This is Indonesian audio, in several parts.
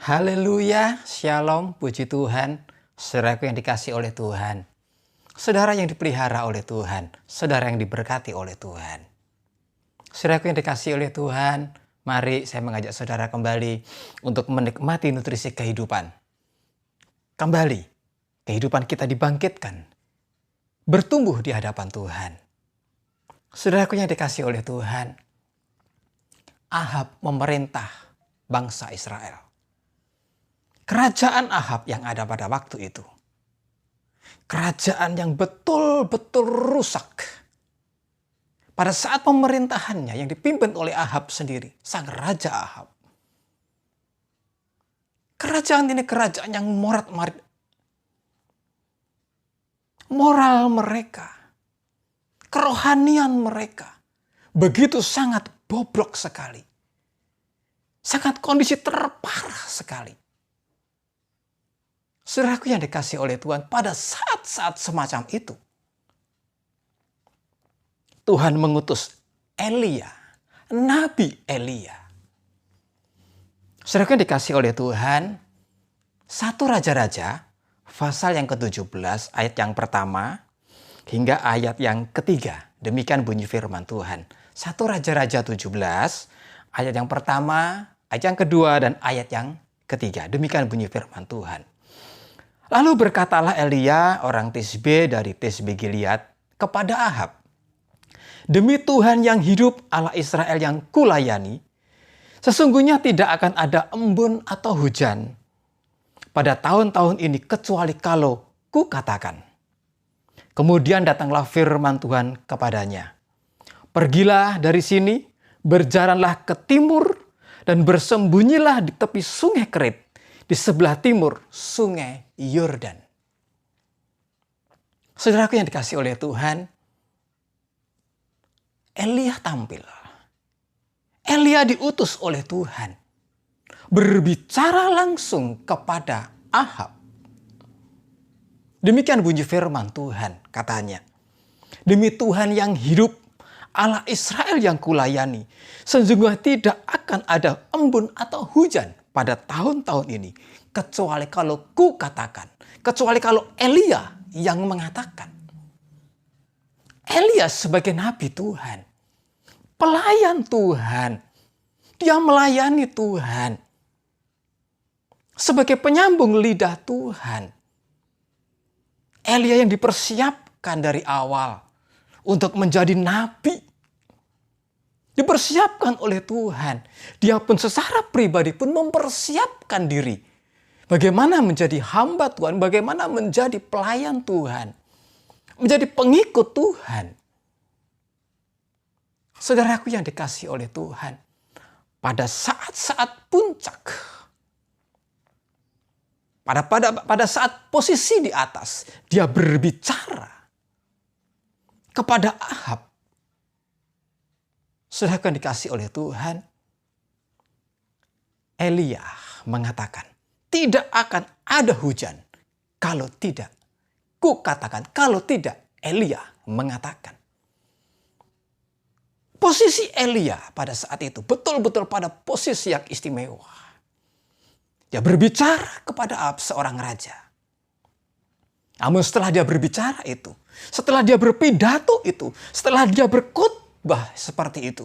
Haleluya, shalom, puji Tuhan, saudaraku yang dikasih oleh Tuhan, saudara yang dipelihara oleh Tuhan, saudara yang diberkati oleh Tuhan. Saudaraku yang dikasih oleh Tuhan, mari saya mengajak saudara kembali untuk menikmati nutrisi kehidupan. Kembali, kehidupan kita dibangkitkan, bertumbuh di hadapan Tuhan. Saudaraku yang dikasih oleh Tuhan, Ahab memerintah bangsa Israel. Kerajaan Ahab yang ada pada waktu itu. Kerajaan yang betul-betul rusak. Pada saat pemerintahannya yang dipimpin oleh Ahab sendiri, sang Raja Ahab. Kerajaan ini kerajaan yang morat-marit. Moral mereka, kerohanian mereka, begitu sangat bobrok sekali. Sangat kondisi terparah sekali. Saudaraku yang dikasih oleh Tuhan, pada saat-saat semacam itu, Tuhan mengutus Elia, Nabi Elia. Saudaraku yang dikasih oleh Tuhan, 1 Raja-Raja, pasal yang ke-17, ayat yang pertama, hingga ayat yang ketiga. Demikian bunyi firman Tuhan. 1 Raja-Raja 17, ayat yang pertama, ayat yang kedua, dan ayat yang ketiga. Demikian bunyi firman Tuhan. Lalu berkatalah Elia orang Tisbe dari Tisbe Gilead kepada Ahab, "Demi Tuhan yang hidup, Allah Israel yang kulayani, sesungguhnya tidak akan ada embun atau hujan pada tahun-tahun ini kecuali kalau kukatakan." Kemudian datanglah firman Tuhan kepadanya, "Pergilah dari sini, berjalanlah ke timur, dan bersembunyilah di tepi sungai Kerit, di sebelah timur sungai Yordan." Saudaraku yang dikasih oleh Tuhan, Elia tampil. Elia diutus oleh Tuhan berbicara langsung kepada Ahab. Demikian bunyi firman Tuhan, katanya, "Demi Tuhan yang hidup, Allah Israel yang kulayani, sesungguhnya tidak akan ada embun atau hujan pada tahun-tahun ini, kecuali kalau kukatakan." Kecuali kalau Elia yang mengatakan. Elia sebagai nabi Tuhan, pelayan Tuhan, dia melayani Tuhan sebagai penyambung lidah Tuhan. Elia yang dipersiapkan dari awal untuk menjadi nabi, dipersiapkan oleh Tuhan. Dia pun secara pribadi pun mempersiapkan diri. Bagaimana menjadi hamba Tuhan, bagaimana menjadi pelayan Tuhan, menjadi pengikut Tuhan. Saudaraku yang dikasih oleh Tuhan, pada saat-saat puncak, pada saat posisi di atas, dia berbicara kepada Ahab. Saudaraku yang dikasih oleh Tuhan, Elia mengatakan, "Tidak akan ada hujan kalau tidak kukatakan." Kalau tidak, Elia mengatakan. Posisi Elia pada saat itu betul-betul pada posisi yang istimewa. Dia berbicara kepada Ahab, seorang raja. Namun setelah dia berbicara itu, setelah dia berpidato itu, setelah dia berkhotbah seperti itu,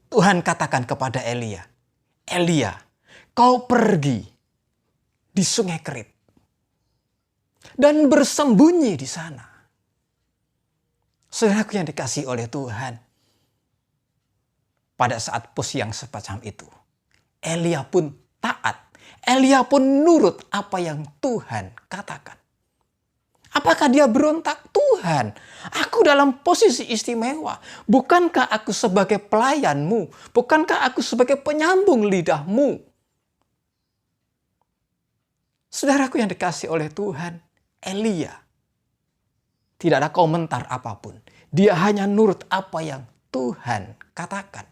Tuhan katakan kepada Elia, "Elia, kau pergi di sungai Kerit dan bersembunyi di sana." Saudaraku yang dikasihi oleh Tuhan, pada saat posisi yang semacam itu, Elia pun taat. Elia pun nurut apa yang Tuhan katakan. Apakah dia berontak? "Tuhan, aku dalam posisi istimewa. Bukankah aku sebagai pelayanmu? Bukankah aku sebagai penyambung lidahmu?" Saudaraku yang dikasih oleh Tuhan, Elia tidak ada komentar apapun. Dia hanya nurut apa yang Tuhan katakan.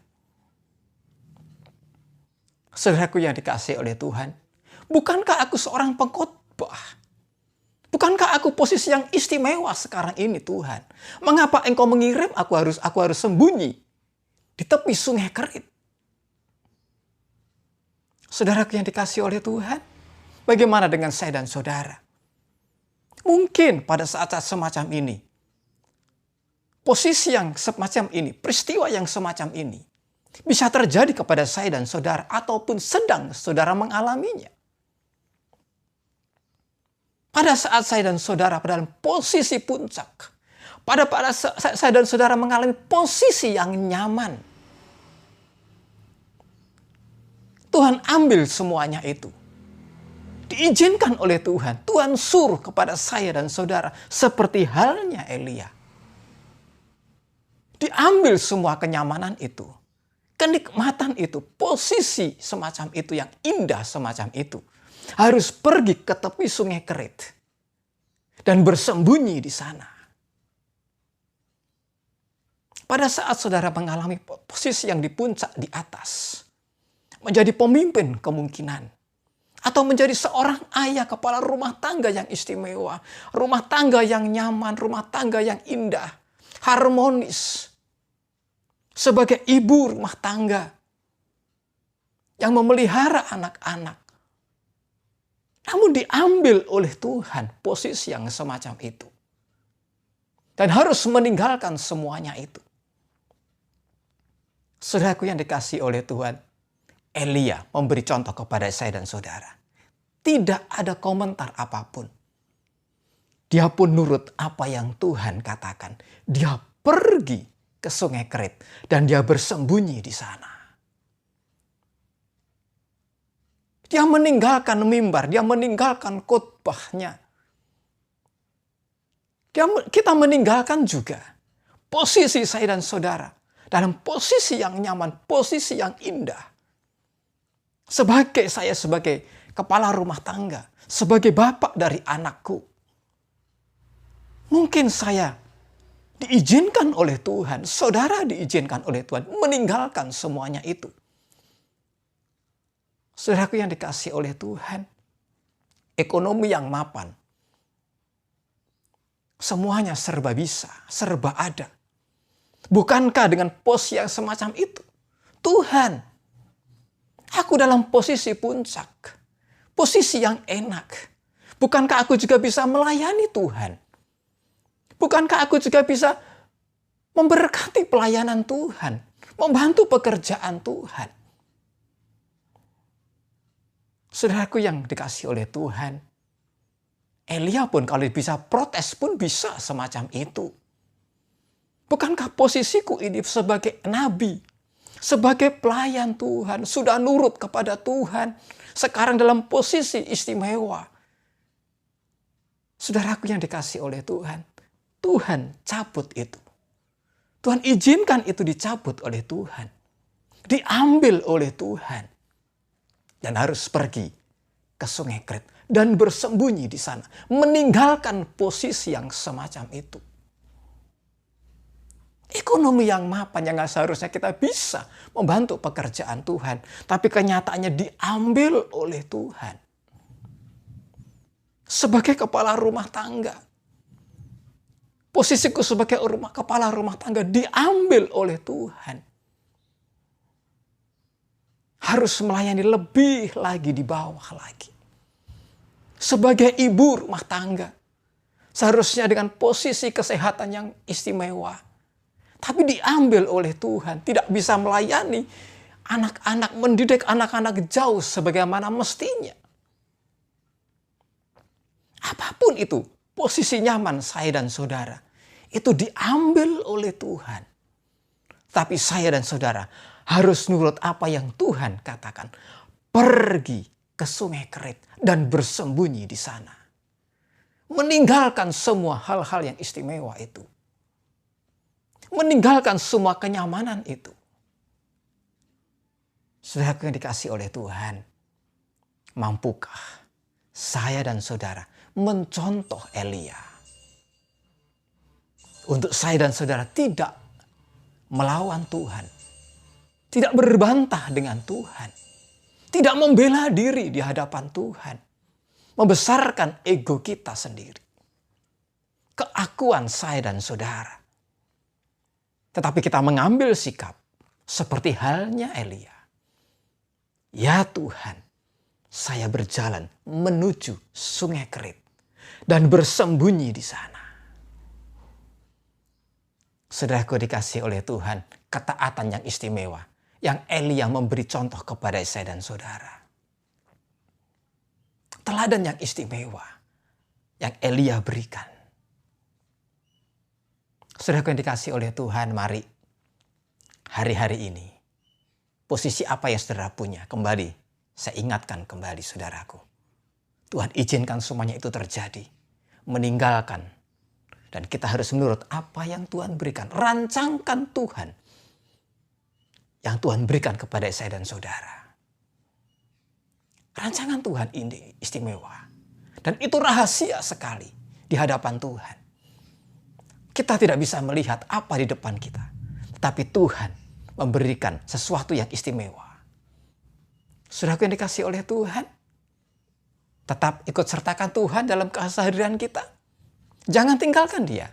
Saudaraku yang dikasih oleh Tuhan, bukankah aku seorang pengkhotbah? Bukankah aku posisi yang istimewa sekarang ini, Tuhan? Mengapa Engkau mengirim aku harus sembunyi di tepi sungai Kerit? Saudaraku yang dikasihi oleh Tuhan, bagaimana dengan saya dan saudara? Mungkin pada saat-saat semacam ini, posisi yang semacam ini, peristiwa yang semacam ini, bisa terjadi kepada saya dan saudara, ataupun sedang saudara mengalaminya. Pada saat saya dan saudara pada dalam posisi puncak, pada saya dan saudara mengalami posisi yang nyaman, Tuhan ambil semuanya itu. Diizinkan oleh Tuhan. Tuhan suruh kepada saya dan saudara seperti halnya Elia. Diambil semua kenyamanan itu. Kenikmatan itu, posisi semacam itu yang indah semacam itu. Harus pergi ke tepi sungai Kerit. Dan bersembunyi di sana. Pada saat saudara mengalami posisi yang di puncak di atas. Menjadi pemimpin kemungkinan. Atau menjadi seorang ayah kepala rumah tangga yang istimewa. Rumah tangga yang nyaman, rumah tangga yang indah. Harmonis. Sebagai ibu rumah tangga. Yang memelihara anak-anak. Namun diambil oleh Tuhan posisi yang semacam itu. Dan harus meninggalkan semuanya itu. Saudaraku yang dikasihi oleh Tuhan. Elia memberi contoh kepada saya dan saudara. Tidak ada komentar apapun. Dia pun nurut apa yang Tuhan katakan. Dia pergi ke sungai Kerit dan dia bersembunyi di sana. Dia meninggalkan mimbar, dia meninggalkan khotbahnya. Kita meninggalkan juga posisi saya dan saudara dalam posisi yang nyaman, posisi yang indah. Sebagai kepala rumah tangga, sebagai bapak dari anakku. Mungkin saya diizinkan oleh Tuhan, saudara diizinkan oleh Tuhan, meninggalkan semuanya itu. Saudaraku yang dikasihi oleh Tuhan, ekonomi yang mapan. Semuanya serba bisa, serba ada. Bukankah dengan pos yang semacam itu? Tuhan, aku dalam posisi puncak. Posisi yang enak. Bukankah aku juga bisa melayani Tuhan? Bukankah aku juga bisa memberkati pelayanan Tuhan? Membantu pekerjaan Tuhan? Saudaraku yang dikasihi oleh Tuhan. Elia pun kalau bisa protes pun bisa semacam itu. Bukankah posisiku ini sebagai nabi? Sebagai pelayan Tuhan, sudah nurut kepada Tuhan. Sekarang dalam posisi istimewa. Saudaraku yang dikasihi oleh Tuhan. Tuhan cabut itu. Tuhan izinkan itu dicabut oleh Tuhan. Diambil oleh Tuhan. Dan harus pergi ke sungai Kerit. Dan bersembunyi di sana. Meninggalkan posisi yang semacam itu. Ekonomi yang mapan yang seharusnya kita bisa membantu pekerjaan Tuhan. Tapi kenyataannya diambil oleh Tuhan. Sebagai kepala rumah tangga. Posisiku sebagai kepala rumah tangga diambil oleh Tuhan. Harus melayani lebih lagi di bawah lagi. Sebagai ibu rumah tangga. Seharusnya dengan posisi kesehatan yang istimewa. Tapi diambil oleh Tuhan. Tidak bisa melayani anak-anak, mendidik anak-anak jauh sebagaimana mestinya. Apapun itu, posisi nyaman saya dan saudara. Itu diambil oleh Tuhan. Tapi saya dan saudara harus nurut apa yang Tuhan katakan. Pergi ke sungai Kerit dan bersembunyi di sana. Meninggalkan semua hal-hal yang istimewa itu. Meninggalkan semua kenyamanan itu. Saudaraku yang dikasihi oleh Tuhan. Mampukah saya dan saudara mencontoh Elia? Untuk saya dan saudara tidak melawan Tuhan. Tidak berbantah dengan Tuhan. Tidak membela diri di hadapan Tuhan. Membesarkan ego kita sendiri. Keakuan saya dan saudara. Tetapi kita mengambil sikap seperti halnya Elia. Ya Tuhan, saya berjalan menuju Sungai Kerit dan bersembunyi di sana. Saudaraku dikasih oleh Tuhan, ketaatan yang istimewa yang Elia memberi contoh kepada saya dan saudara. Teladan yang istimewa yang Elia berikan. Saudaraku yang dikasih oleh Tuhan, mari hari-hari ini posisi apa yang saudara punya kembali saya ingatkan kembali saudaraku. Tuhan izinkan semuanya itu terjadi. Meninggalkan. Dan kita harus menurut apa yang Tuhan berikan. Rancangkan Tuhan. Yang Tuhan berikan kepada saya dan saudara. Rancangan Tuhan ini istimewa. Dan itu rahasia sekali di hadapan Tuhan. Kita tidak bisa melihat apa di depan kita. Tapi Tuhan memberikan sesuatu yang istimewa. Saudaraku yang dikasih oleh Tuhan, tetap ikut sertakan Tuhan dalam keseharian kita. Jangan tinggalkan dia.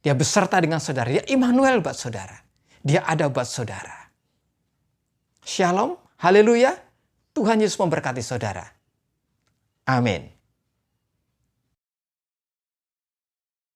Dia beserta dengan saudara. Dia Immanuel buat saudara. Dia ada buat saudara. Shalom, haleluya. Tuhan Yesus memberkati saudara. Amin.